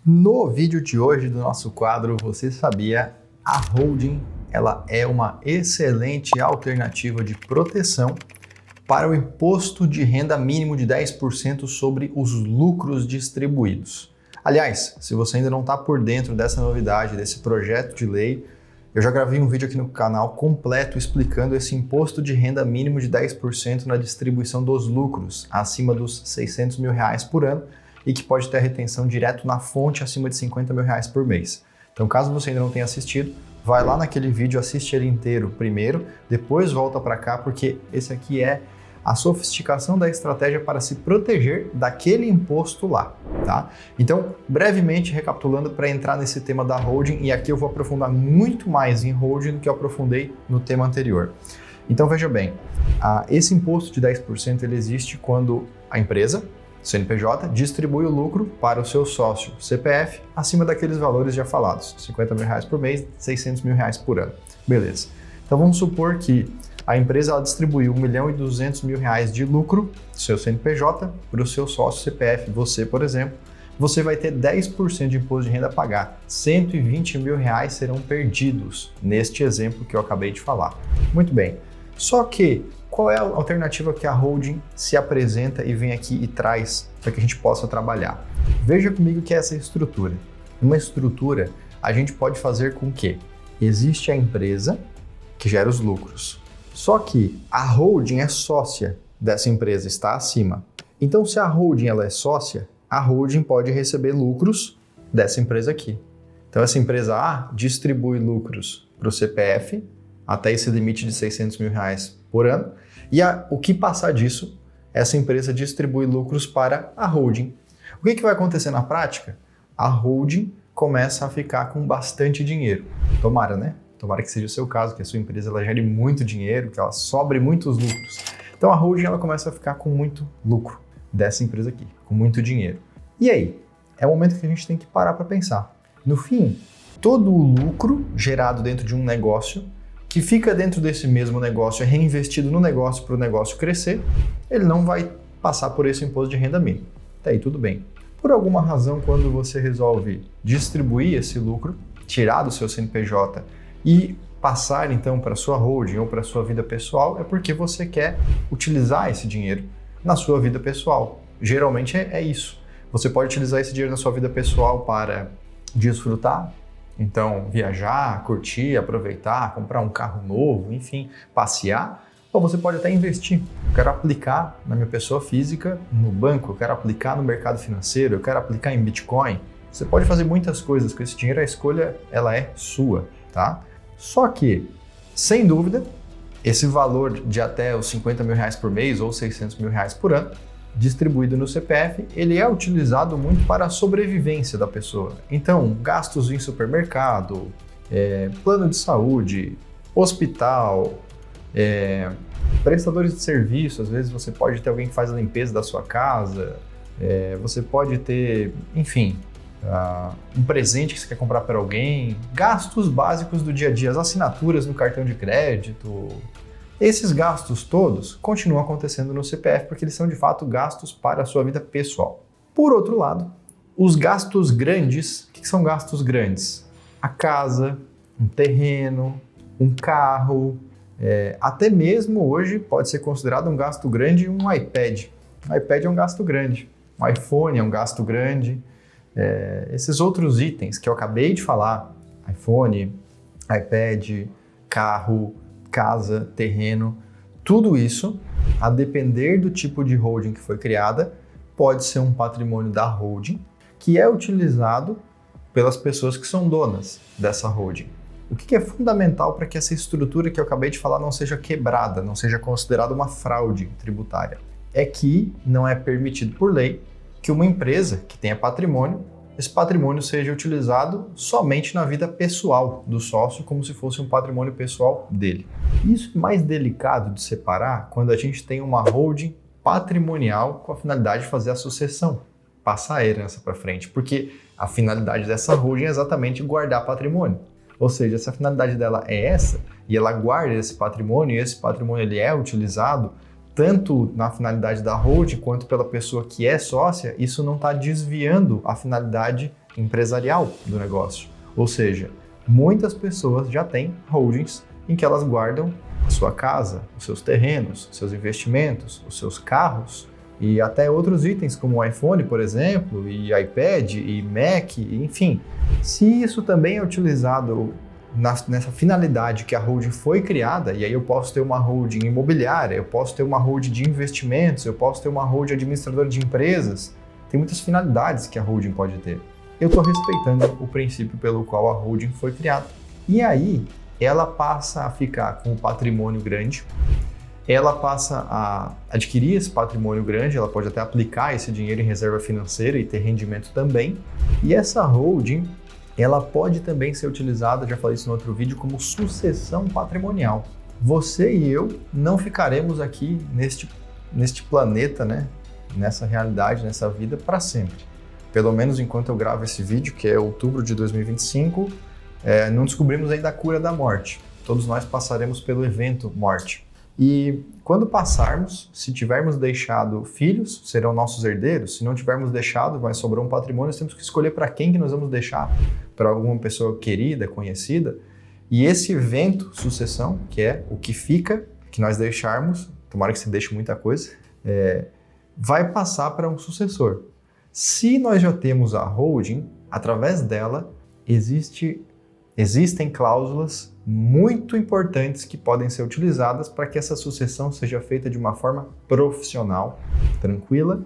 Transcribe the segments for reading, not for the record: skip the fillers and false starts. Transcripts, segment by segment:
No vídeo de hoje do nosso quadro Você Sabia? A holding ela é uma excelente alternativa de proteção para o imposto de renda mínimo de 10% sobre os lucros distribuídos. Aliás, se você ainda não está por dentro dessa novidade, desse projeto de lei, eu já gravei um vídeo aqui no canal completo explicando esse imposto de renda mínimo de 10% na distribuição dos lucros acima dos R$600 mil por ano e que pode ter retenção direto na fonte acima de R$50 mil por mês. Então, caso você ainda não tenha assistido, vai lá naquele vídeo, assiste ele inteiro primeiro, depois volta para cá, porque esse aqui é a sofisticação da estratégia para se proteger daquele imposto lá, tá? Então, brevemente recapitulando para entrar nesse tema da holding, e aqui eu vou aprofundar muito mais em holding do que eu aprofundei no tema anterior. Então, veja bem, esse imposto de 10% ele existe quando a empresa, CNPJ, distribui o lucro para o seu sócio CPF acima daqueles valores já falados, R$50 mil por mês, R$600 mil por ano. Beleza. Então vamos supor que a empresa ela distribuiu R$1.200.000 de lucro do seu CNPJ para o seu sócio CPF. Você, por exemplo, você vai ter 10% de imposto de renda a pagar. R$120 mil serão perdidos neste exemplo que eu acabei de falar. Muito bem. Só que qual é a alternativa que a holding se apresenta e vem aqui e traz para que a gente possa trabalhar? Veja comigo que é essa estrutura. Uma estrutura a gente pode fazer com que existe a empresa que gera os lucros. Só que a holding é sócia dessa empresa, está acima. Então, se a holding ela é sócia, a holding pode receber lucros dessa empresa aqui. Então, essa empresa A distribui lucros para o CPF até esse limite de R$600 mil por ano. E o que passar disso, essa empresa distribui lucros para a holding. O que vai acontecer na prática? A holding começa a ficar com bastante dinheiro. Tomara, né? Tomara que seja o seu caso, que a sua empresa ela gere muito dinheiro, que ela sobre muitos lucros. Então a holding ela começa a ficar com muito lucro dessa empresa aqui, com muito dinheiro. E aí? É o momento que a gente tem que parar para pensar. No fim, todo o lucro gerado dentro de um negócio que fica dentro desse mesmo negócio, é reinvestido no negócio para o negócio crescer, ele não vai passar por esse imposto de renda mínimo. Tá aí, tudo bem. Por alguma razão, quando você resolve distribuir esse lucro, tirar do seu CNPJ e passar então para a sua holding ou para a sua vida pessoal, é porque você quer utilizar esse dinheiro na sua vida pessoal. Geralmente é isso. Você pode utilizar esse dinheiro na sua vida pessoal para desfrutar, então, viajar, curtir, aproveitar, comprar um carro novo, enfim, passear. Ou você pode até investir. Eu quero aplicar na minha pessoa física, no banco, eu quero aplicar no mercado financeiro, eu quero aplicar em Bitcoin. Você pode fazer muitas coisas com esse dinheiro, a escolha ela é sua, tá? Só que, sem dúvida, esse valor de até os R$50 mil por mês ou R$600 mil por ano, distribuído no CPF, ele é utilizado muito para a sobrevivência da pessoa. Então, gastos em supermercado, plano de saúde, hospital, prestadores de serviço, às vezes você pode ter alguém que faz a limpeza da sua casa, você pode ter, enfim, um presente que você quer comprar para alguém, gastos básicos do dia a dia, as assinaturas no cartão de crédito. Esses gastos todos continuam acontecendo no CPF porque eles são de fato gastos para a sua vida pessoal. Por outro lado, os gastos grandes, o que são gastos grandes? A casa, um terreno, um carro, até mesmo hoje pode ser considerado um gasto grande um iPad. Um iPad é um gasto grande, um iPhone é um gasto grande. Esses outros itens que eu acabei de falar, iPhone, iPad, carro, casa, terreno, tudo isso, a depender do tipo de holding que foi criada, pode ser um patrimônio da holding que é utilizado pelas pessoas que são donas dessa holding. O que é fundamental para que essa estrutura que eu acabei de falar não seja quebrada, não seja considerada uma fraude tributária? É que não é permitido por lei que uma empresa que tenha patrimônio, esse patrimônio seja utilizado somente na vida pessoal do sócio, como se fosse um patrimônio pessoal dele. Isso é mais delicado de separar quando a gente tem uma holding patrimonial com a finalidade de fazer a sucessão, passar a herança para frente, porque a finalidade dessa holding é exatamente guardar patrimônio. Ou seja, se a finalidade dela é essa, e ela guarda esse patrimônio, e esse patrimônio ele é utilizado tanto na finalidade da holding quanto pela pessoa que é sócia, isso não está desviando a finalidade empresarial do negócio. Ou seja, muitas pessoas já têm holdings em que elas guardam a sua casa, os seus terrenos, os seus investimentos, os seus carros e até outros itens como o iPhone, por exemplo, e iPad, e Mac, enfim. Se isso também é utilizado nessa finalidade que a holding foi criada, e aí eu posso ter uma holding imobiliária, eu posso ter uma holding de investimentos, eu posso ter uma holding administradora de empresas, tem muitas finalidades que a holding pode ter. Eu estou respeitando o princípio pelo qual a holding foi criada. E aí, ela passa a ficar com o patrimônio grande, ela passa a adquirir esse patrimônio grande, ela pode até aplicar esse dinheiro em reserva financeira e ter rendimento também. E essa holding, ela pode também ser utilizada, já falei isso no outro vídeo, como sucessão patrimonial. Você e eu não ficaremos aqui neste planeta, né? Nessa realidade, nessa vida, para sempre. Pelo menos enquanto eu gravo esse vídeo, que é outubro de 2025, não descobrimos ainda a cura da morte. Todos nós passaremos pelo evento morte. E quando passarmos, se tivermos deixado filhos, serão nossos herdeiros. Se não tivermos deixado, vai sobrar um patrimônio, nós temos que escolher para quem que nós vamos deixar. Para alguma pessoa querida, conhecida. E esse evento, sucessão, que é o que fica, que nós deixarmos, tomara que você deixe muita coisa, vai passar para um sucessor. Se nós já temos a holding, através dela existem cláusulas muito importantes que podem ser utilizadas para que essa sucessão seja feita de uma forma profissional, tranquila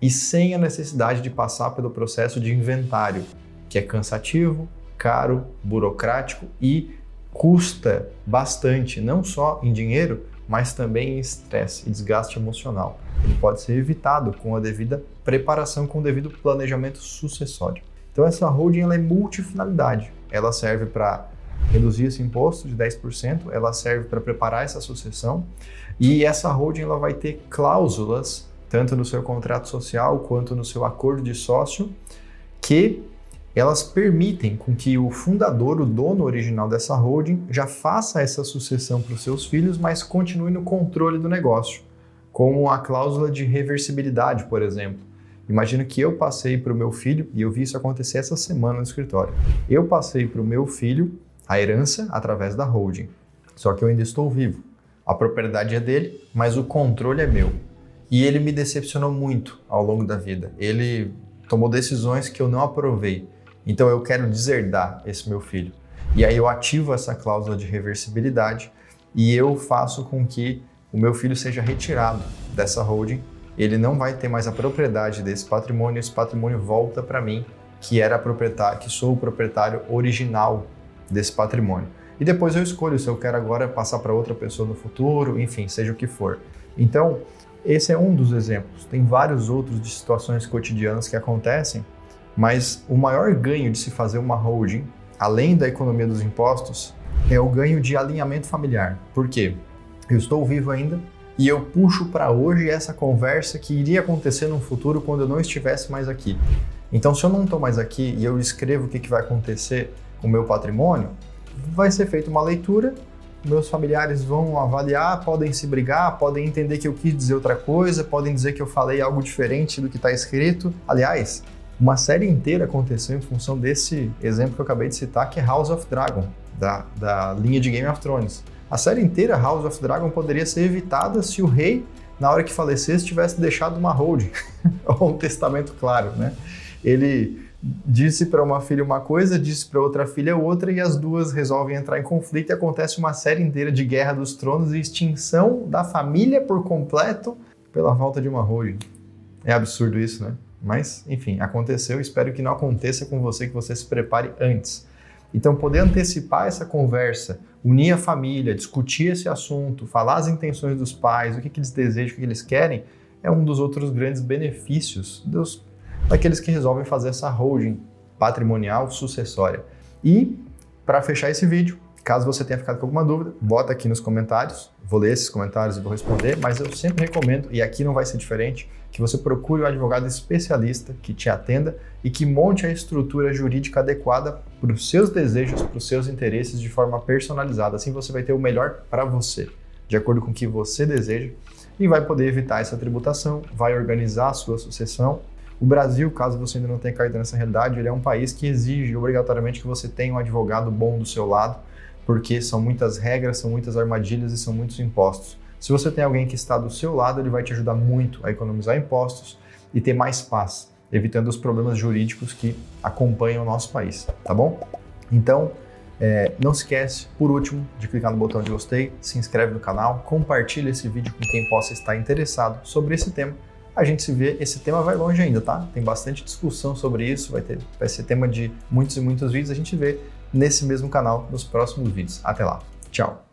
e sem a necessidade de passar pelo processo de inventário, que é cansativo, caro, burocrático e custa bastante, não só em dinheiro, mas também em estresse e desgaste emocional. Ele pode ser evitado com a devida preparação, com o devido planejamento sucessório. Então essa holding ela é multifinalidade. Ela serve para reduzir esse imposto de 10%, ela serve para preparar essa sucessão e essa holding ela vai ter cláusulas, tanto no seu contrato social quanto no seu acordo de sócio, que elas permitem com que o fundador, o dono original dessa holding, já faça essa sucessão para os seus filhos, mas continue no controle do negócio, como a cláusula de reversibilidade, por exemplo. Imagina que eu passei para o meu filho, e eu vi isso acontecer essa semana no escritório, eu passei para o meu filho a herança através da holding, só que eu ainda estou vivo. A propriedade é dele, mas o controle é meu. E ele me decepcionou muito ao longo da vida. Ele tomou decisões que eu não aprovei. Então eu quero deserdar esse meu filho. E aí eu ativo essa cláusula de reversibilidade e eu faço com que o meu filho seja retirado dessa holding. Ele não vai ter mais a propriedade desse patrimônio, esse patrimônio volta para mim, que sou o proprietário original desse patrimônio. E depois eu escolho se eu quero agora passar para outra pessoa no futuro, enfim, seja o que for. Então, esse é um dos exemplos. Tem vários outros de situações cotidianas que acontecem, mas o maior ganho de se fazer uma holding, além da economia dos impostos, é o ganho de alinhamento familiar. Por quê? Eu estou vivo ainda e eu puxo para hoje essa conversa que iria acontecer no futuro quando eu não estivesse mais aqui. Então, se eu não estou mais aqui e eu escrevo o que vai acontecer com o meu patrimônio, vai ser feita uma leitura, meus familiares vão avaliar, podem se brigar, podem entender que eu quis dizer outra coisa, podem dizer que eu falei algo diferente do que está escrito. Aliás, uma série inteira aconteceu em função desse exemplo que eu acabei de citar, que é House of Dragon, da linha de Game of Thrones. A série inteira House of Dragon poderia ser evitada se o rei, na hora que falecesse, tivesse deixado uma holding, ou um testamento claro, né? Ele disse para uma filha uma coisa, disse para outra filha outra, e as duas resolvem entrar em conflito e acontece uma série inteira de Guerra dos Tronos e extinção da família por completo pela falta de uma holding. É absurdo isso, né? Mas, enfim, aconteceu, espero que não aconteça com você, que você se prepare antes. Então, poder antecipar essa conversa, unir a família, discutir esse assunto, falar as intenções dos pais, o que eles desejam, o que eles querem, é um dos outros grandes benefícios daqueles que resolvem fazer essa holding patrimonial sucessória. E, para fechar esse vídeo, caso você tenha ficado com alguma dúvida, bota aqui nos comentários, vou ler esses comentários e vou responder, mas eu sempre recomendo, e aqui não vai ser diferente, que você procure um advogado especialista que te atenda e que monte a estrutura jurídica adequada para os seus desejos, para os seus interesses de forma personalizada. Assim você vai ter o melhor para você, de acordo com o que você deseja, e vai poder evitar essa tributação, vai organizar a sua sucessão O Brasil, caso você ainda não tenha caído nessa realidade, ele é um país que exige obrigatoriamente que você tenha um advogado bom do seu lado, porque são muitas regras, são muitas armadilhas e são muitos impostos. Se você tem alguém que está do seu lado, ele vai te ajudar muito a economizar impostos e ter mais paz, evitando os problemas jurídicos que acompanham o nosso país, tá bom? Então, não se esquece, por último, de clicar no botão de gostei, se inscreve no canal, compartilha esse vídeo com quem possa estar interessado sobre esse tema. A gente se vê, esse tema vai longe ainda, tá? Tem bastante discussão sobre isso, vai ser tema de muitos e muitos vídeos, a gente vê nesse mesmo canal nos próximos vídeos. Até lá, tchau!